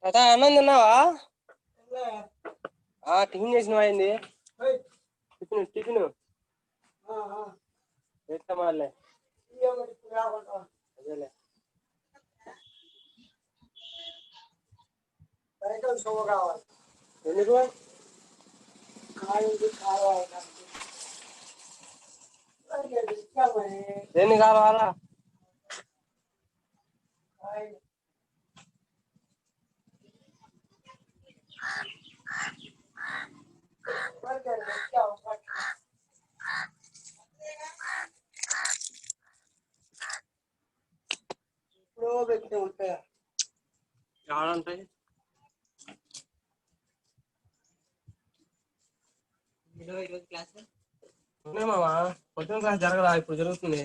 తాత అన్నం తిన్నావా? టిఫిన్ చేసినవా? అయింది టిఫిన్ టిఫిన్ ఎత్తమాలే అదేలే. ఎందుకు దేన్ని కావాలా? ఇప్పుడు పెట్టి ఉంటాయా? కావాలంటాయి ఉన్నాయి మామా. పొద్దున క్లాస్ జరగదా? ఇప్పుడు జరుగుతుంది.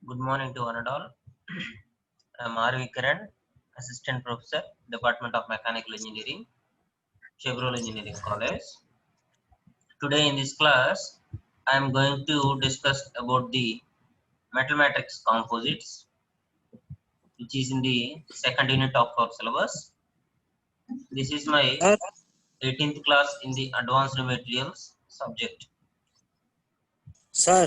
Good morning to one and all. I am R.V. Kiran, Assistant Professor, Department of Mechanical Engineering, Chevrolet Engineering College. Today in this class, I am going to discuss about the metal matrix composites, which is in the second unit of our syllabus. This is my 18th class in the advanced materials subject. Sir.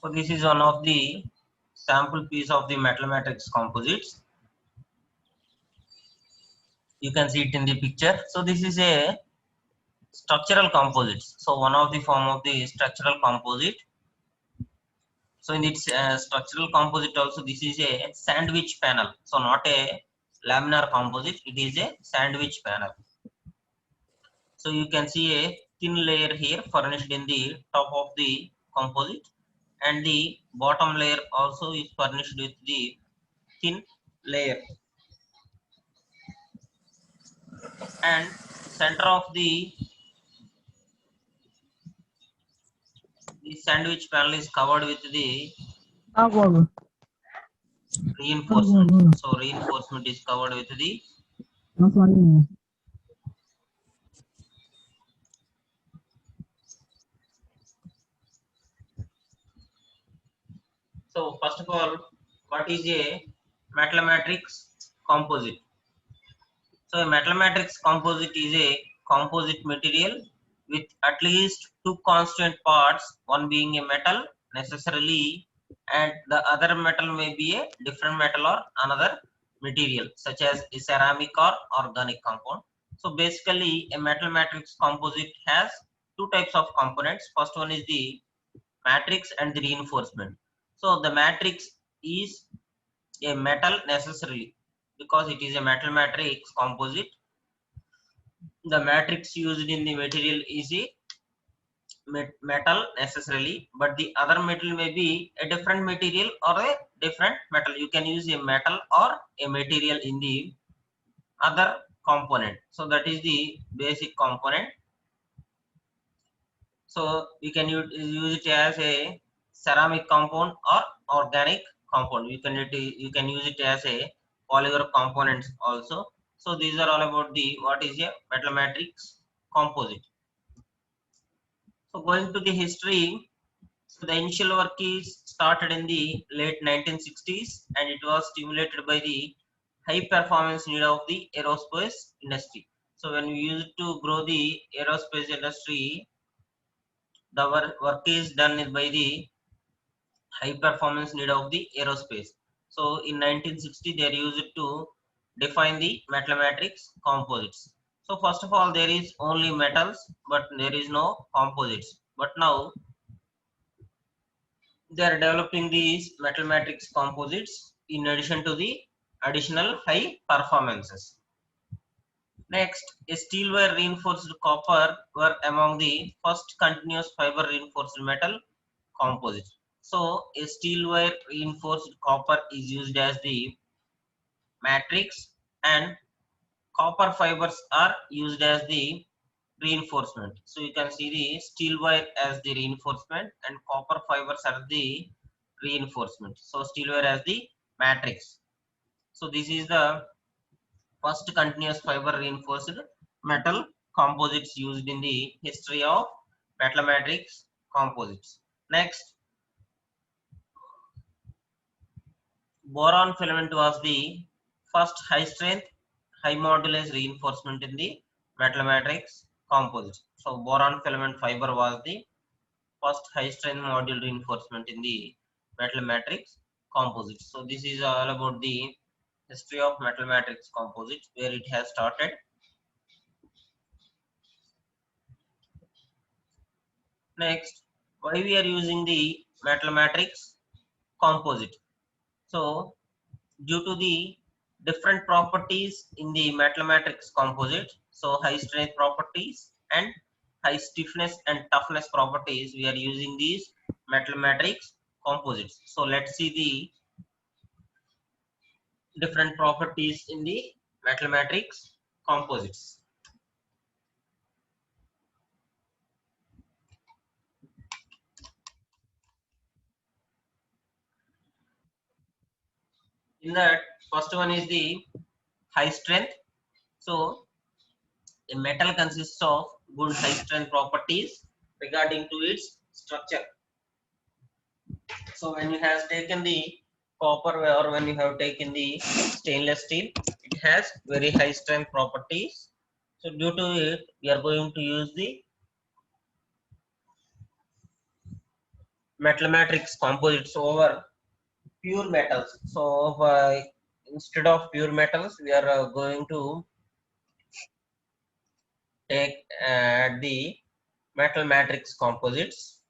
So this is one of the sample piece of the metal matrix composites. You can see it in the picture. So this is a structural composites. So one of the form of the structural composite. So in its structural composite also, this is a sandwich panel. So not a laminar composite, it is a sandwich panel. So you can see a thin layer here furnished in the top of the composite, and the bottom layer also is furnished with the thin layer, and center of the sandwich panel is covered with the reinforcement. So reinforcement is covered with the So first of all, what is a metal matrix composite? So a metal matrix composite is a composite material with at least two constant parts, one being a metal necessarily, and the other metal may be a different metal or another material such as a ceramic or organic compound. So basically a metal matrix composite has two types of components. First one is the matrix and the reinforcement. So the matrix is a metal necessarily because it is a metal matrix composite. The matrix used in the material is a metal necessarily, but the other metal may be a different material or a different metal. You can use a metal or a material in the other component. So that is the basic component. So we can use it as a ceramic compound or organic compound. You can use it as a polymer components also. So these are all about the what is a metal matrix composite. So going to the history, so the initial work is started in the late 1960s, and it was stimulated by the high performance need of the aerospace industry. So So when we use it to grow the aerospace industry, the work is done by the high performance need of the aerospace. So in 1960 they used it to define the metal matrix composites. So first of all there is only metals but there is no composites. But now they are developing these metal matrix composites in addition to the additional high performances. Next, a steel wire reinforced copper were among the first continuous fiber reinforced metal composites. So, a steel wire reinforced copper is used as the matrix and copper fibers are used as the reinforcement. So, you can see the steel wire as the reinforcement and copper fibers are the reinforcement. So, steel wire as the matrix. So, this is the first continuous fiber reinforced metal composites used in the history of metal matrix composites. Next, boron filament was the first high strength, high modulus reinforcement in the metal matrix composite. So, boron filament fiber was the first high strength module reinforcement in the metal matrix composite. So, this is all about the history of metal matrix composites, where it has started. Next, why we are using the metal matrix composite? So, due to the different properties in the metal matrix composite, so high strength properties and high stiffness and toughness properties, we are using these metal matrix composites. So, let's see the different properties in the metal matrix composites. In that, first one is the high strength. So, a metal consists of good high strength properties regarding to its structure. So when you have taken the copper or when you have taken the stainless steel, it has very high strength properties. So due to it, we are going to use the metal matrix composites over pure metals. So instead of pure metals, we are going to take the metal matrix composites.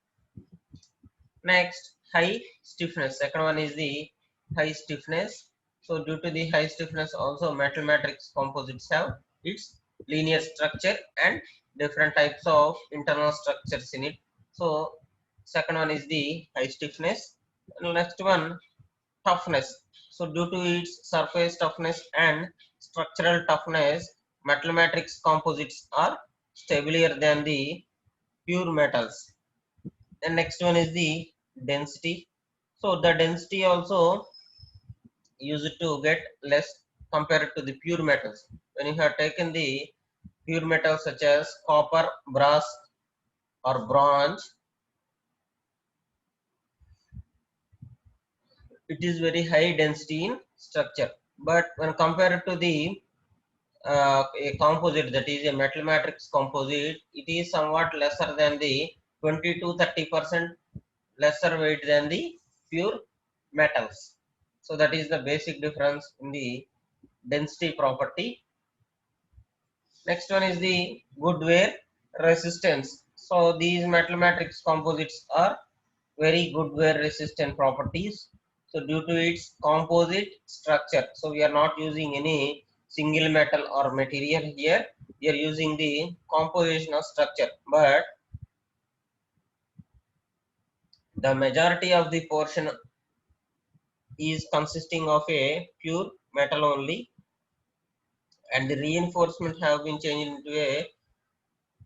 Next, high stiffness. Second one is the high stiffness. So due to the high stiffness, also metal matrix composites have its linear structure and different types of internal structures in it. So second one is the high stiffness. And next one, toughness. So due to its surface toughness and structural toughness, metal matrix composites are stabler than the pure metals. And next one is the density. So the density also used to get less compared to the pure metals. When you have taken the pure metals such as copper, brass or bronze, it is very high density in structure. But when compared to the a composite, that is a metal matrix composite, it is somewhat lesser than the 20 to 30% lesser weight than the pure metals. So that is the basic difference in the density property. Next one is the good wear resistance. So these metal matrix composites are very good wear resistant properties. So due to its composite structure, so we are not using any single metal or material here. We are using the composition of structure, but the majority of the portion is consisting of a pure metal only, and the reinforcement have been changed into a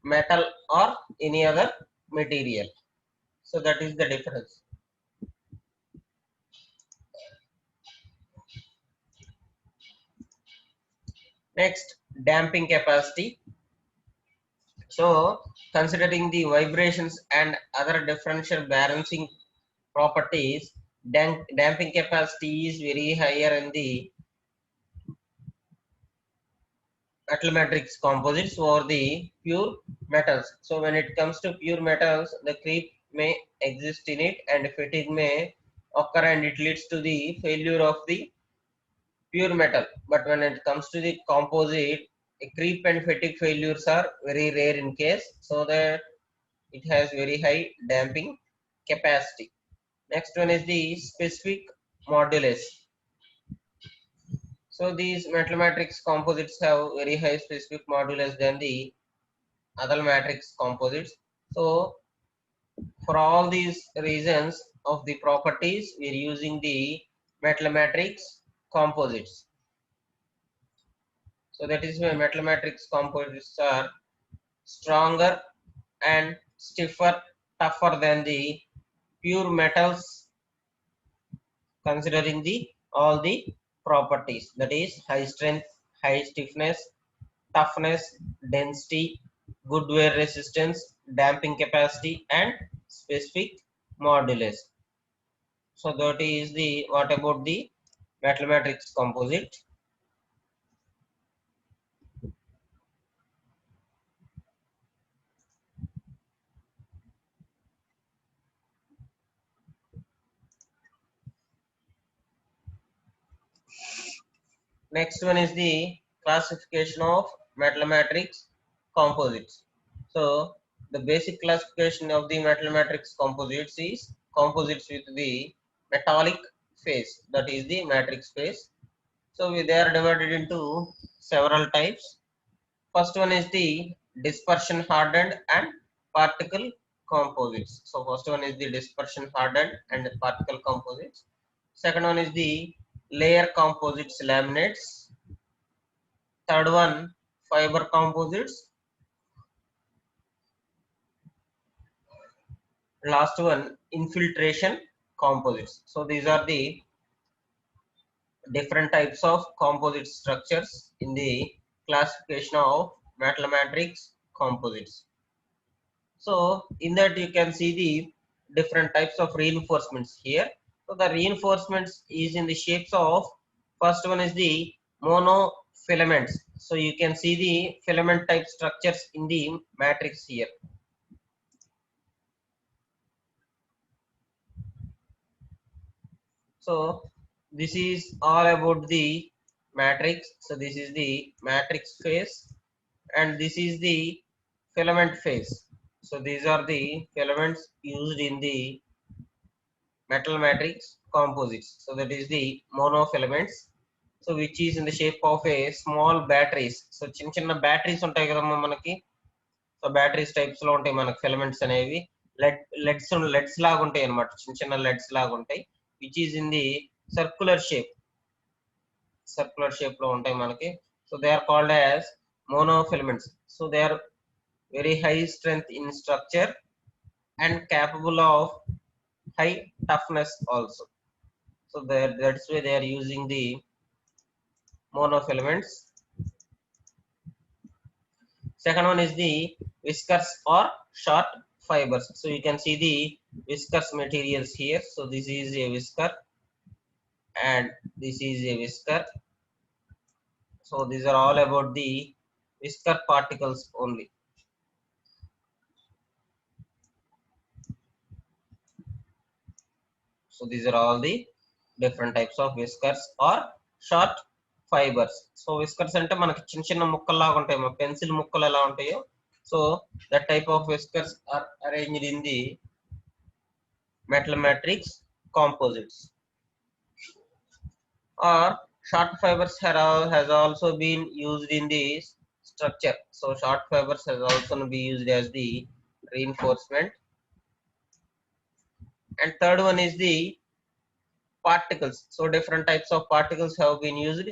metal or any other material. So that is the difference. Next, damping capacity. So considering the vibrations and other differential balancing properties, damping capacity is very higher in the metal matrix composites over the pure metals. So when it comes to pure metals, the creep may exist in it and fatigue may occur and it leads to the failure of the pure metal. But when it comes to the composite, a creep and fatigue failures are very rare in case, so that it has very high damping capacity. Next one is the specific modulus. So these metal matrix composites have very high specific modulus than the other matrix composites. So for all these reasons of the properties, we are using the metal matrix composites. So that is why metal matrix composites are stronger and stiffer, tougher than the pure metals, considering the all the properties, that is high strength, high stiffness, toughness, density, good wear resistance, damping capacity, and specific modulus. So that is the what about the metal matrix composite. Next one is the classification of metal matrix composites. So the basic classification of the metal matrix composites is composites with the metallic phase, that is the matrix phase. So they are divided into several types. First one is the dispersion hardened and particle composites. So first one is the dispersion hardened and particle composites. Second one is the layer composites laminates. Third one, fiber composites. Last one, infiltration composites. So these are the different types of composite structures in the classification of metal matrix composites. So in that you can see the different types of reinforcements here. So the reinforcements is in the shapes of, first one is the monofilaments. So you can see the filament type structures in the matrix here. So this is all about the matrix. So this is the matrix phase and this is the filament phase. So these are the filaments used in the metal matrix composites. So that is the monofilaments. So which is in the shape of a small batteries. So చిన్న batteries ఉంటాయి కదమ్మా మనకి. So batteries types లో ఉంటాయి మనకి filaments అనేవి. Let's లాగా ఉంటాయి అన్నమాట, చిన్న లెడ్స్ లాగా ఉంటాయి, which is in the circular shape లో ఉంటాయి మనకి. So they are called as monofilaments. So they are very high strength in structure and capable of high toughness also. So that's why they are using the monofilaments. Second one is the viscous or short fibers. So you can see the viscous materials here. So this is a whisker and this is a whisker. So these are all about the whisker particles only. So these are all the different types of whiskers or short fibers. So whiskers ante manaki చిన్న ముక్కలు లాగా ఉంటాయి, మన pencil ముక్కలు ఎలా ఉంటాయో. So that type of whiskers are arranged in the metal matrix composites. Or short fibers has also been used in the structure. So short fibers has also been used as the reinforcement. And third one is the particles. So different types of particles have been used,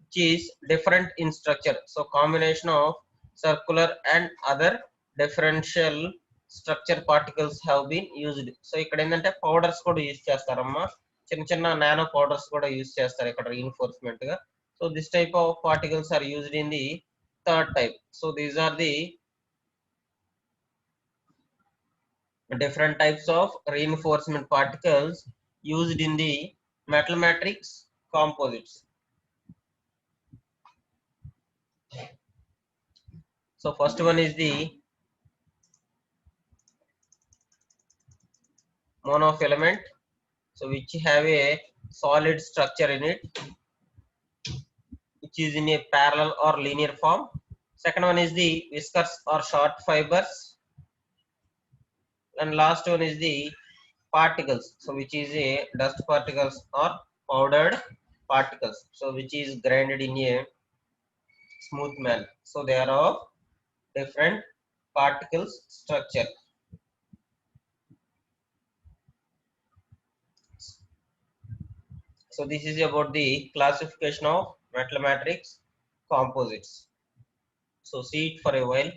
which is different in structure. So combination of circular and other differential structure particles have been used. So ఇక్కడ ఏంటంటే powders కూడా use చేస్తారమ్మా, చిన్న nano powders కూడా use చేస్తారు ఇక్కడ reinforcement గా. So this type of particles are used in the third type. So these are the different types of reinforcement particles used in the metal matrix composites. So first one is the monofilament, so which have a solid structure in it, which is in a parallel or linear form. Second one is the viscous or short fibers, and last one is the particles, so which is a dust particles or powdered particles, so which is grinded in a smooth manner. So they are of different particles structure. So this is about the classification of metal matrix composites. So see it for a while.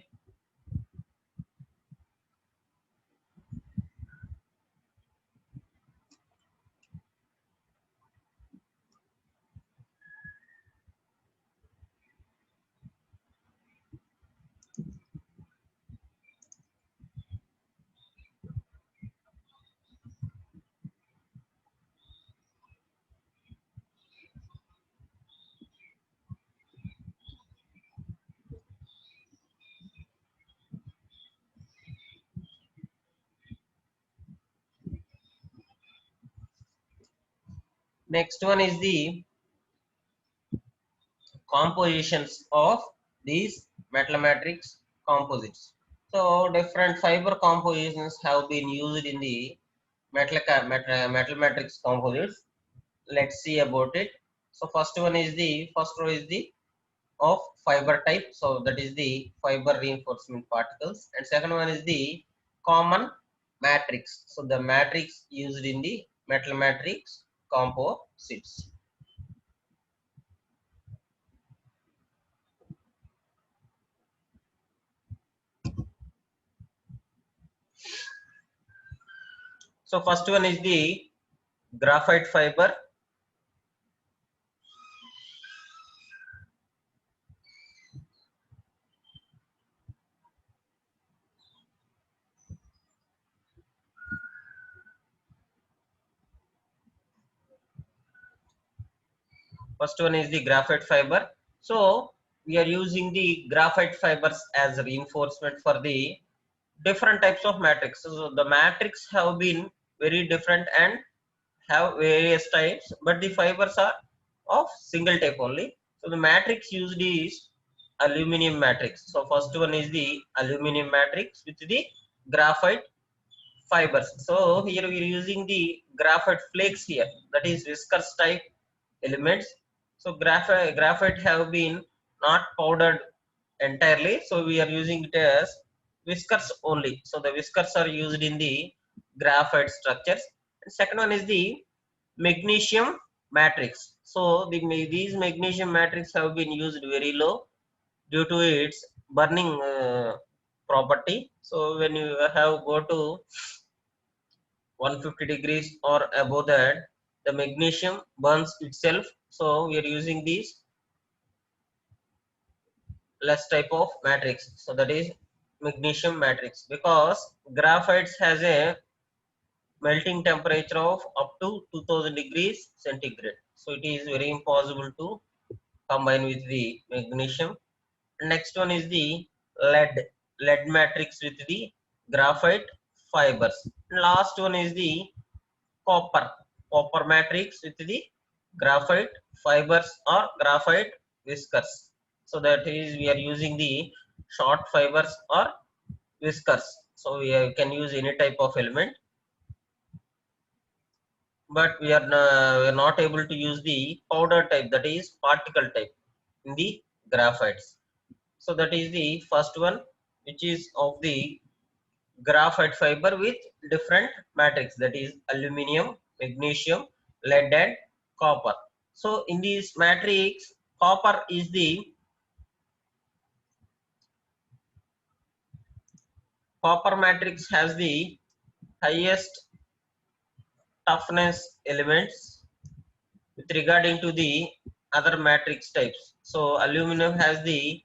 Next one is the compositions of these metal matrix composites. So different fiber compositions have been used in the metal matrix composites. Let's see about it. So first row is the of fiber type, so that is the fiber reinforcement particles, and second one is the common matrix, so the matrix used in the metal matrix composites. So first one is the graphite fiber. First one is the graphite fiber. So we are using the graphite fibers as reinforcement for the different types of matrix. So the matrix have been very different and have various types, but the fibers are of single type only. So the matrix used is aluminum matrix. So first one is the aluminum matrix with the graphite fibers. So here we are using the graphite flakes here, that is viscous type elements. So graphite have been not powdered entirely, so we are using it as whiskers only. So the whiskers are used in the graphite structures. And second one is the magnesium matrix. So these magnesium matrix have been used very low due to its burning property. So when you have go to 150 degrees or above that, the magnesium burns itself. So we are using these less type of matrix, so that is magnesium matrix, because graphites has a melting temperature of up to 2000 degrees centigrade, so it is very impossible to combine with the magnesium. Next one is the lead matrix with the graphite fibers. Last one is the copper matrix with the graphite fibers or graphite whiskers. So that is we are using the short fibers or whiskers. So can use any type of element, but we are not able to use the powder type, that is particle type in the graphites. So that is the first one, which is of the graphite fiber with different matrix, that is aluminum, magnesium, lead and copper. So in this matrix, copper is the copper matrix has the highest toughness elements with regarding to the other matrix types. So aluminum has the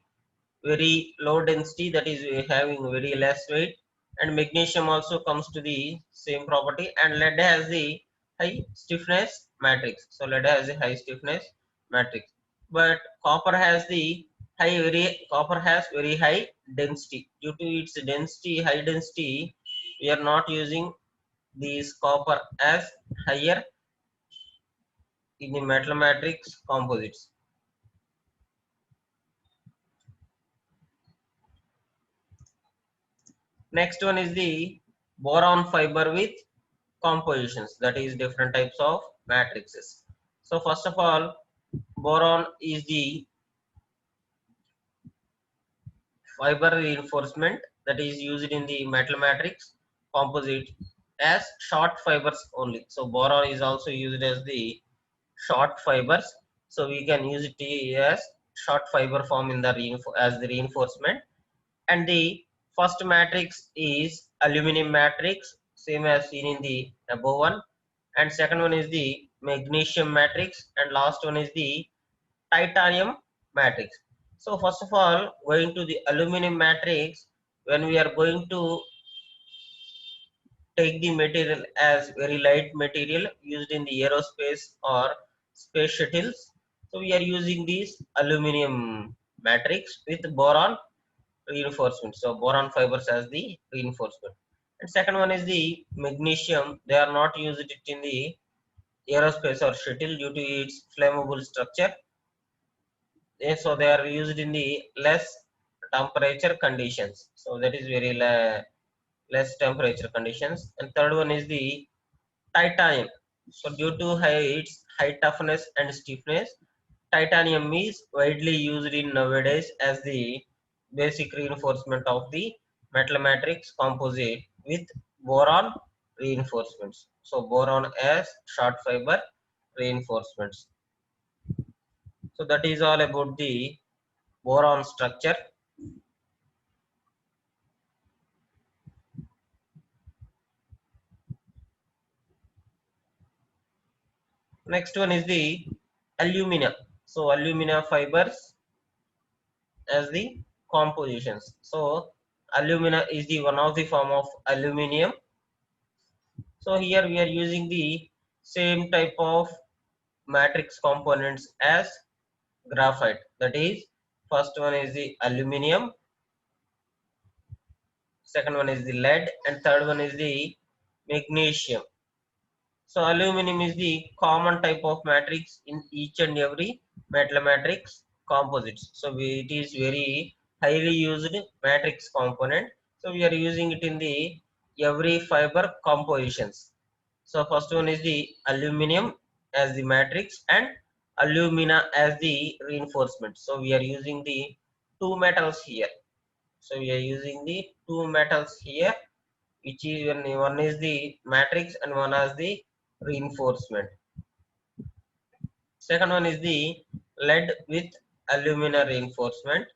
very low density, that is having very less weight, and magnesium also comes to the same property, and lead has the high stiffness matrix. So lead has a high stiffness matrix, but copper has very high density. Due to its density, high density, we are not using these copper as higher in the metal matrix composites. Next one is the boron fiber with compositions, that is different types of matrices. So first of all, boron is the fiber reinforcement that is used in the metal matrix composite as short fibers only. So boron is also used as the short fibers. So we can use it as short fiber form in the as the reinforcement. And the first matrix is aluminum matrix, same as seen in the above one. And second one is the magnesium matrix, and last one is the titanium matrix. So first of all, going to the aluminum matrix, when we are going to take the material as very light material used in the aerospace or space shuttles, so we are using this aluminum matrix with boron reinforcement. So boron fibers as the reinforcement. And second one is the magnesium. They are not used it in the aerospace or shuttle due to its flammable structure. So they are used in the less temperature conditions. So that is very less temperature conditions. And third one is the titanium. So due to its high toughness and stiffness, titanium is widely used in nowadays as the basic reinforcement of the metal matrix composite with boron reinforcements. So boron as short fiber reinforcements. So that is all about the boron structure. Next one is the alumina. So alumina fibers as the compositions. So alumina is the one of the form of aluminium. So here we are using the same type of matrix components as graphite. That is, first one is the aluminium, second one is the lead, and third one is the magnesium. So aluminum is the common type of matrix in each and every metal matrix composites. So it is very highly used matrix component. So we are using it in the every fiber compositions. So first one is the aluminum as the matrix and alumina as the reinforcement. So we are using the two metals here. So we are using the two metals here, which is one is the matrix and one is the reinforcement. Second one is the lead with alumina reinforcement.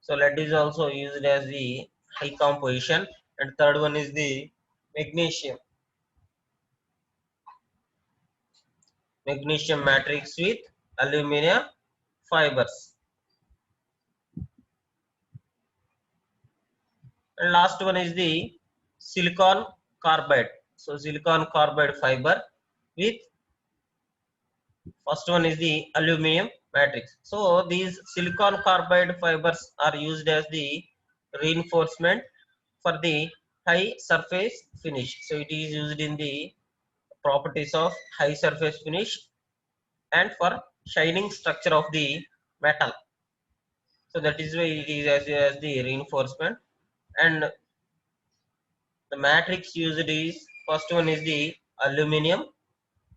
So lead is also used as the high composition, and third one is the magnesium. Magnesium matrix with alumina fibers. And last one is the silicon carbide. So silicon carbide fiber with first one is the aluminum matrix. So these silicon carbide fibers are used as the reinforcement for the high surface finish. So it is used in the properties of high surface finish and for shining structure of the metal. So that is why it is as the reinforcement. And the matrix used is, first one is the aluminum,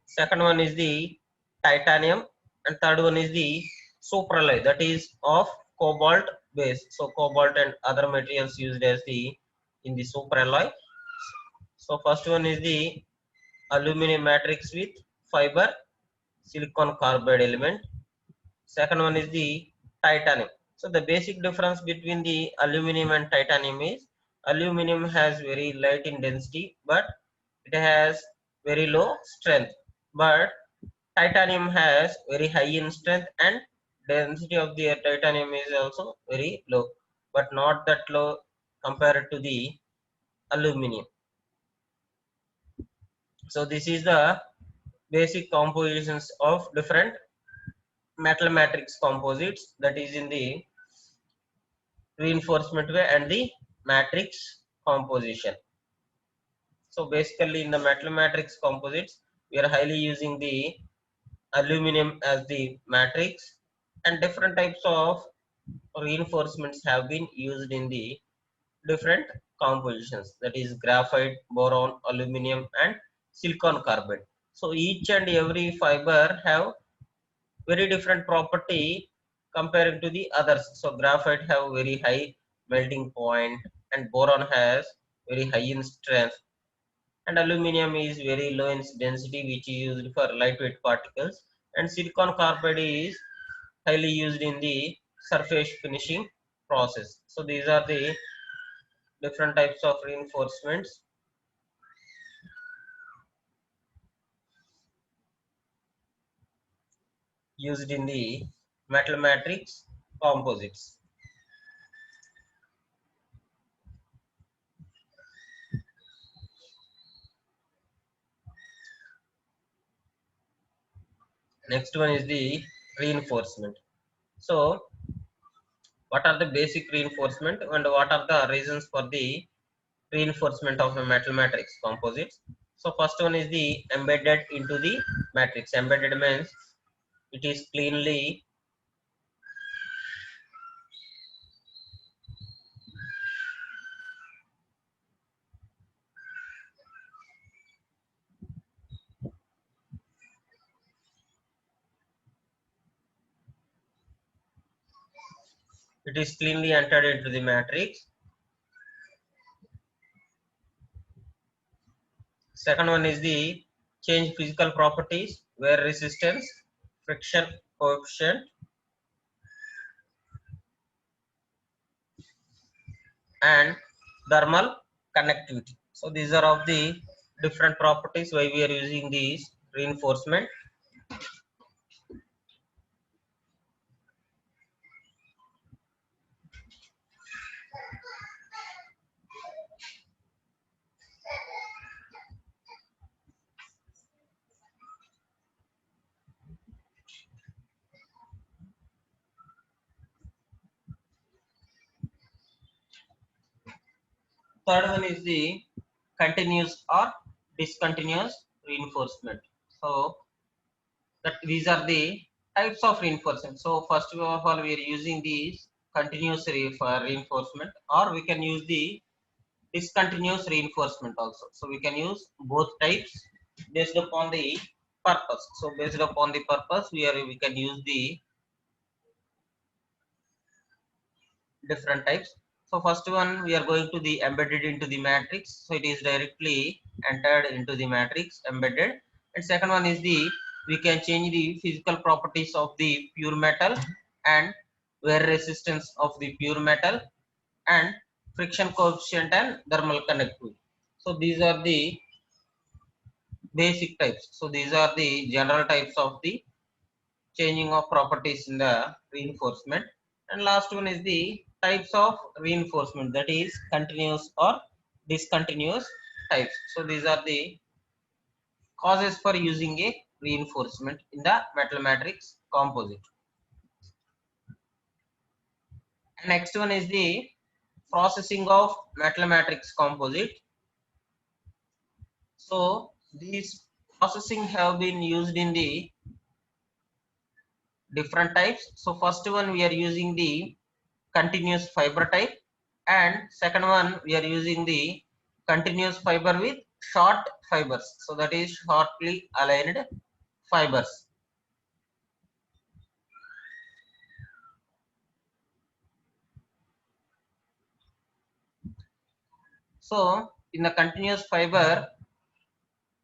second one is the titanium, and third one is the superalloy, that is of cobalt base. So cobalt and other materials used as the in the superalloy. So first one is the aluminum matrix with fiber silicon carbide element, second one is the titanium. So the basic difference between the aluminum and titanium is aluminum has very light in density but it has very low strength, but titanium has very high in strength and density of the titanium is also very low, but not that low compared to the aluminum. So this is the basic compositions of different metal matrix composites that is in the reinforcement way and the matrix composition. So basically in the metal matrix composites, we are highly using the aluminum as the matrix, and different types of reinforcements have been used in the different compositions, that is graphite, boron, aluminum and silicon carbide. So each and every fiber have very different property comparing to the others. So graphite have very high melting point and boron has very high in strength, and aluminum is very low in density which is used for lightweight particles, and silicon carbide is highly used in the surface finishing process. So these are the different types of reinforcements used in the metal matrix composites. Next one is the reinforcement. So what are the basic reinforcement and what are the reasons for the reinforcement of a metal matrix composites? So first one is the embedded into the matrix. Embedded means it is cleanly entered into the matrix. Second one is the change physical properties, wear resistance, friction coefficient and thermal conductivity. So these are of the different properties why we are using these reinforcement. Third one is the continuous or discontinuous reinforcement. So that these are the types of reinforcement. So first of all we are using these continuous reinforcement, or we can use the discontinuous reinforcement also. So we can use both types based upon the purpose. So based upon the purpose we can use the different types. So first one we are going to the embedded into the matrix. So it is directly entered into the matrix embedded. And second one is the we can change the physical properties of the pure metal and wear resistance of the pure metal and friction coefficient and thermal conductivity. So these are the basic types. So these are the general types of the changing of properties in the reinforcement. And last one is the types of reinforcement, that is continuous or discontinuous types. So these are the causes for using a reinforcement in the metal matrix composite. And next one is the processing of metal matrix composite. So these processing have been used in the different types. So first one we are using the continuous fiber type, and second one we are using the continuous fiber with short fibers. So that is shortly aligned fibers. So in the continuous fiber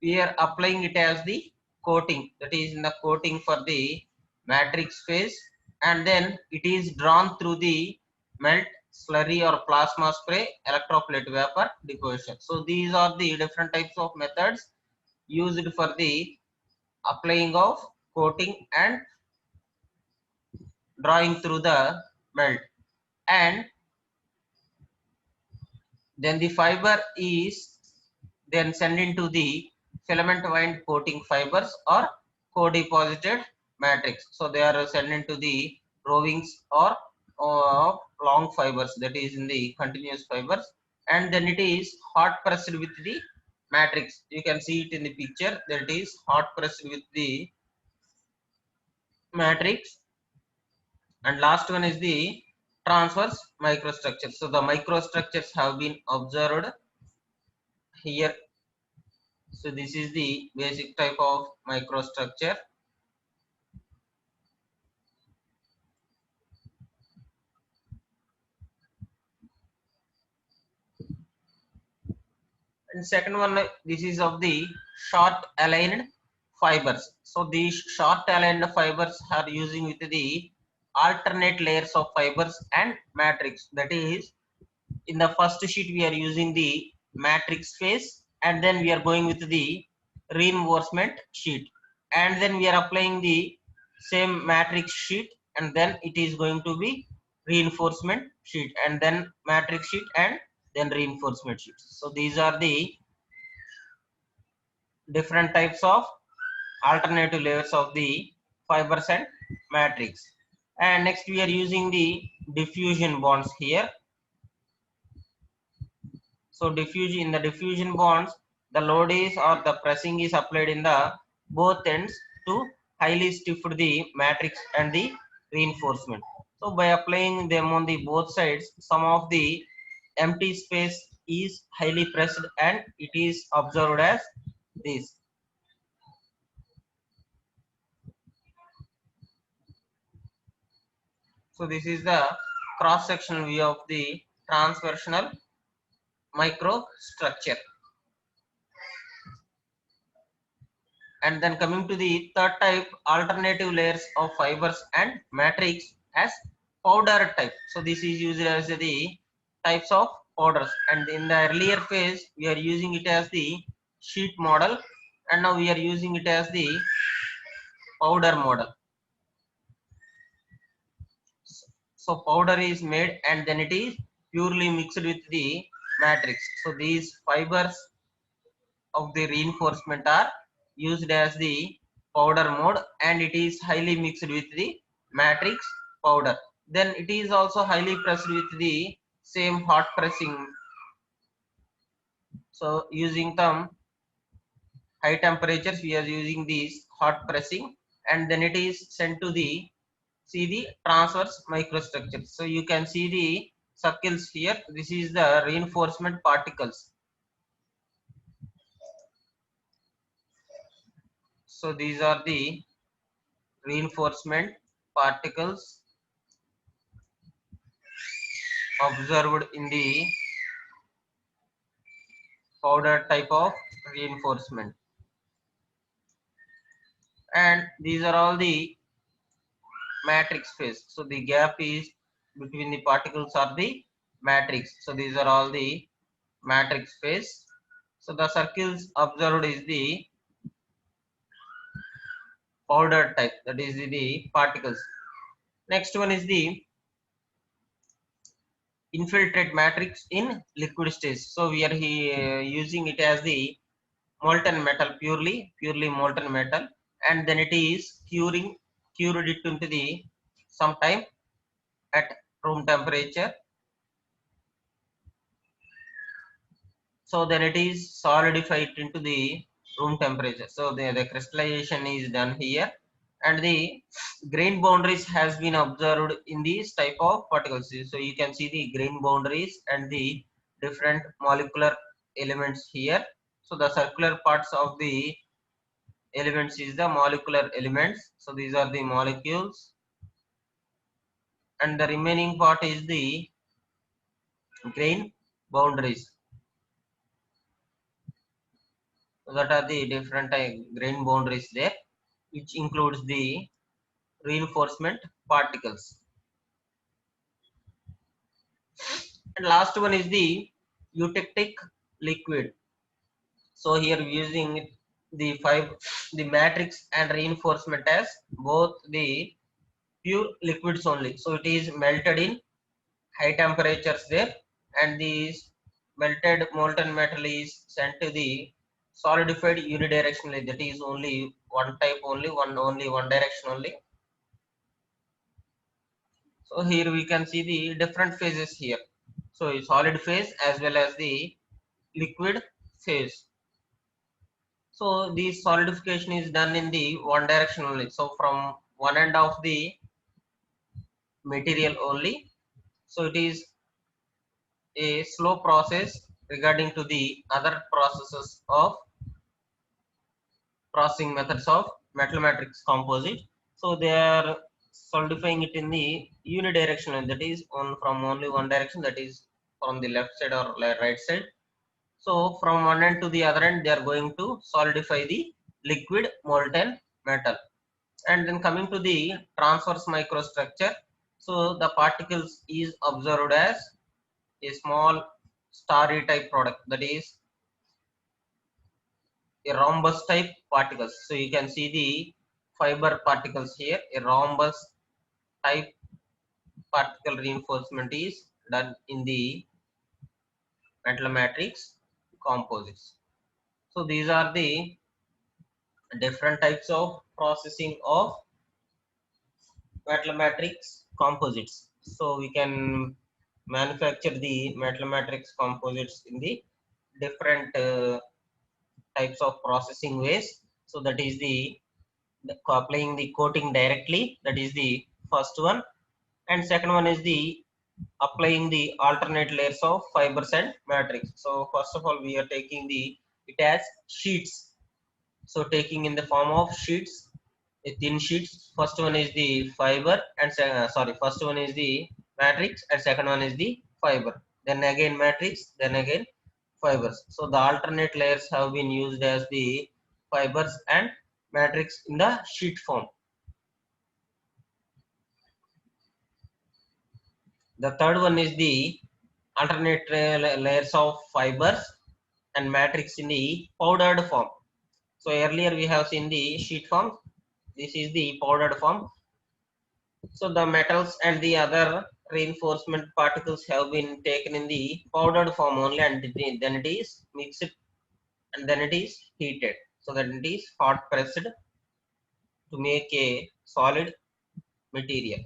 we are applying it as the coating, that is in the coating for the matrix phase, and then it is drawn through the melt, slurry or plasma spray, electroplate vapor deposition. So these are the different types of methods used for the applying of coating and drawing through the melt. And then the fiber is then sent into the filament wind coating fibers or co-deposited matrix. So they are sent into the rovings or of long fibers, that is in the continuous fibers, and then it is hot pressed with the matrix. You can see it in the picture, that it is hot pressed with the matrix. And last one is the transverse microstructure. So the microstructures have been observed here. So this is the basic type of microstructure. And second one, this is of the short aligned fibers. So these short aligned fibers are using with the alternate layers of fibers and matrix. That is, in the first sheet we are using the matrix phase, and then we are going with the reinforcement sheet, and then we are applying the same matrix sheet, and then it is going to be reinforcement sheet, and then matrix sheet, and then reinforcement sheet. So these are the different types of alternative layers of the fibers and matrix. And next we are using the diffusion bonds here. So in the diffusion bonds, the load is or the pressing is applied in the both ends to highly stiff the matrix and the reinforcement. So by applying them on the both sides, some of the empty space is highly pressed and it is observed as this. So this is the cross-sectional view of the transversional microstructure. And then coming to the third type, alternative layers of fibers and matrix as powder type. So this is used as the types of powders, and in the earlier phase we are using it as the sheet model, and now we are using it as the powder model. So powder is made and then it is purely mixed with the matrix. So these fibers of the reinforcement are used as the powder mode, and it is highly mixed with the matrix powder. Then it is also highly pressed with the same hot pressing. So using some high temperatures we are using these hot pressing, and then it is sent to the transverse microstructure. So you can see the circles here. This is the reinforcement particles. So these are the reinforcement particles observed in the powder type of reinforcement, and these are all the matrix phase. So the gap is between the particles are the matrix. So these are all the matrix phase. So the circles observed is the powder type, that is the particles. Next one is the infiltrate matrix in liquid stage. So we are here using it as the molten metal, purely molten metal, and then it is cured it into the sometime at room temperature. So then it is solidified into the room temperature. So the crystallization is done here, and the grain boundaries has been observed in these type of particles. So you can see the grain boundaries and the different molecular elements here. So the circular parts of the elements is the molecular elements. So these are the molecules, and the remaining part is the grain boundaries. So that are the different grain boundaries there, which includes the reinforcement particles. And last one is the eutectic liquid. So here using the matrix and reinforcement as both the pure liquids only. So it is melted in high temperatures there, and these melted molten metal is sent to the solidified unidirectionally, that is only one type only, one direction only. So here we can see the different phases here. So a solid phase as well as the liquid phase. So the solidification is done in the one direction only. So from one end of the material only. So it is a slow process regarding to the other processes of processing methods of metal matrix composite. So they are solidifying it in the unidirectional, that is on from only one direction, that is from the left side or right side. So from one end to the other end, they are going to solidify the liquid molten metal. And then coming to the transverse microstructure, so the particles is observed as a small starry type product, that is a rhombus type particles. So you can see the fiber particles here. A rhombus type particle reinforcement is done in the metal matrix composites. So these are the different types of processing of metal matrix composites. So we can manufacture the metal matrix composites in the different types of processing ways. So that is the applying the coating directly, that is the first one, and second one is the applying the alternate layers of fibers and matrix. So first of all we are taking the it as sheets, so taking in the form of sheets, a thin sheets. First one is the fiber and first one is the matrix and second one is the fiber, then again matrix, then again fibers. So the alternate layers have been used as the fibers and matrix in the sheet form. The third one is the alternate layers of fibers and matrix in the powdered form. So earlier we have seen the sheet form. This is the powdered form. So the metals and the other reinforcement particles have been taken in the powdered form only, and then it is mixed and then it is heated. So that it is hot pressed to make a solid material.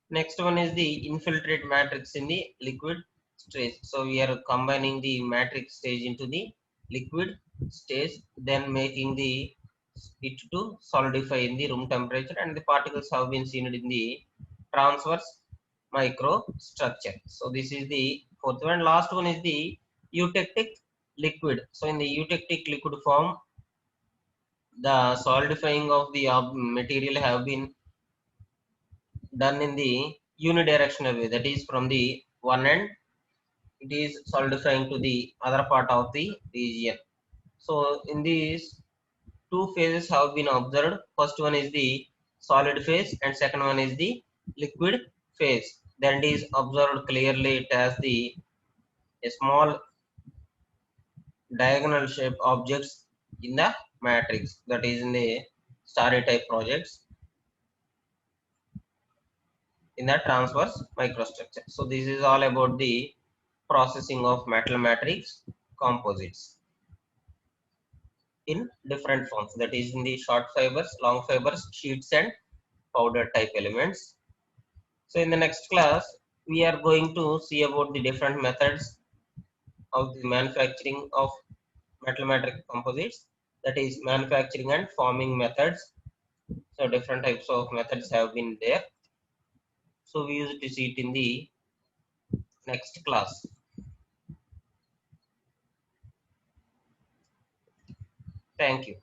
Next one is the infiltrate matrix in the liquid stage. So we are combining the matrix stage into the liquid stage, then making the it to solidify in the room temperature, and the particles have been seen in the transverse microstructure. So this is the fourth one. Last one is the eutectic liquid. So in the eutectic liquid form, the solidifying of the material have been done in the unidirectional way, that is from the one end it is solidifying to the other part of the region. So in these two phases have been observed. First one is the solid phase and second one is the liquid phase. Then it is observed clearly it has the a small diagonal shape objects in the matrix, that is in the starry type projects in the transverse microstructure. So this is all about the processing of metal matrix composites in different forms, that is in the short fibers, long fibers, sheets and powder type elements. So in the next class we are going to see about the different methods of the manufacturing of metal matrix composites, that is manufacturing and forming methods. So different types of methods have been there. So we use to see it in the next class. Thank you.